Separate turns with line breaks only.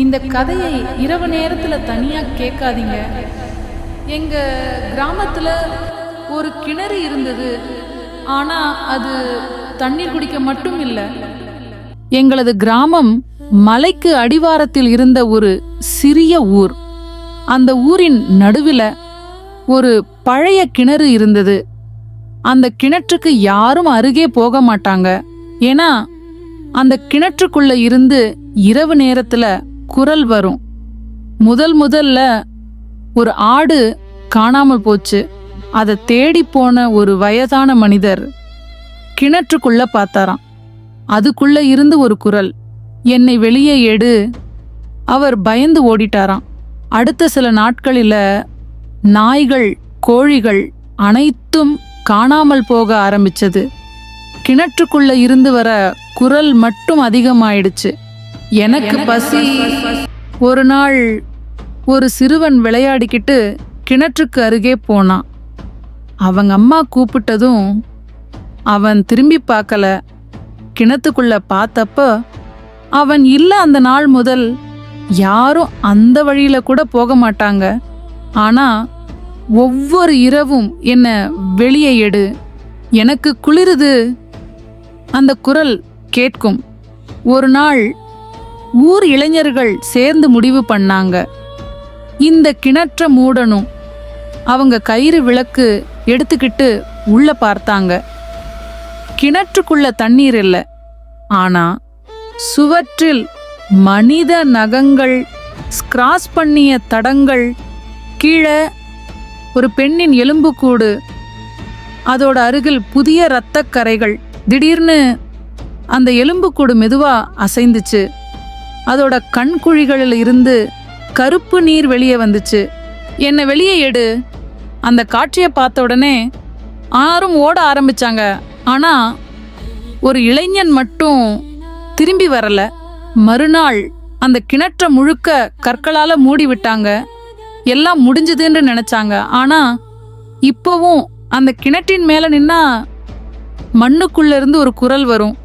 இந்த கதையை இரவு நேரத்துல தனியா கேட்காதீங்க. எங்க கிராமத்துல ஒரு கிணறு இருந்தது. ஆனா அது தண்ணீர் குடிக்க மட்டும் இல்ல. எங்களது கிராமம் மலைக்கு அடிவாரத்தில் இருந்த ஒரு சிறிய ஊர். அந்த ஊரின் நடுவில் ஒரு பழைய கிணறு இருந்தது. அந்த கிணற்றுக்கு யாரும் அருகே போக மாட்டாங்க. ஏன்னா அந்த கிணற்றுக்குள்ள இருந்து இரவு நேரத்துல குரல் வரும். முதல்ல ஒரு ஆடு காணாமல் போச்சு. அதை தேடி போன ஒரு வயதான மனிதர் கிணற்றுக்குள்ள பார்த்தாராம். அதுக்குள்ள இருந்து ஒரு குரல், என்னை வெளியே எடு. அவர் பயந்து ஓடிட்டாராம். அடுத்த சில நாட்களில நாய்கள், கோழிகள் அனைத்தும் காணாமல் போக ஆரம்பிச்சது. கிணற்றுக்குள்ள இருந்து வர குரல் மட்டும் அதிகமாயிடுச்சு. எனக்கு பசி. ஒரு நாள் ஒரு சிறுவன் விளையாடிக்கிட்டு கிணற்றுக்கு அருகே போனான். அவங்க அம்மா கூப்பிட்டதும் அவன் திரும்பி பார்க்கல. கிணத்துக்குள்ள பார்த்தப்ப அவன் இல்ல. அந்த நாள் முதல் யாரும் அந்த வழியில கூட போக மாட்டாங்க. ஆனா ஒவ்வொரு இரவும் என்ன வெளியே எடு, எனக்கு குளிருது, அந்த குரல் கேட்கும். ஒரு நாள் ஊர் இளைஞர்கள் சேர்ந்து முடிவு பண்ணாங்க, இந்த கிணற்ற மூடணும். அவங்க கயிறு விளக்கு எடுத்துக்கிட்டு உள்ள பார்த்தாங்க. கிணற்றுக்குள்ள தண்ணீர் இல்லை. ஆனா சுவற்றில் மனித நகங்கள், ஸ்கிராச் பண்ணிய தடங்கள், கீழே ஒரு பெண்ணின் எலும்புக்கூடு, அதோட அருகில் புதிய இரத்தக் கரைகள். திடீர்னு அந்த எலும்புக்கூடு மெதுவா அசைந்துச்சு. அதோட கண்குழிகளில் இருந்து கருப்பு நீர் வெளியே வந்துச்சு. என்னை வெளியே எடு. அந்த காட்சியை பார்த்த உடனே யாரும் ஓட ஆரம்பிச்சாங்க. ஆனா ஒரு இளைஞன் மட்டும் திரும்பி வரல. மறுநாள் அந்த கிணற்ற முழுக்க கற்களால மூடி விட்டாங்க. எல்லாம் முடிஞ்சதுன்னு நினைச்சாங்க. ஆனா இப்பவும் அந்த கிணற்றின் மேல நின்னா மண்ணுக்குள்ள இருந்து ஒரு குரல் வரும்,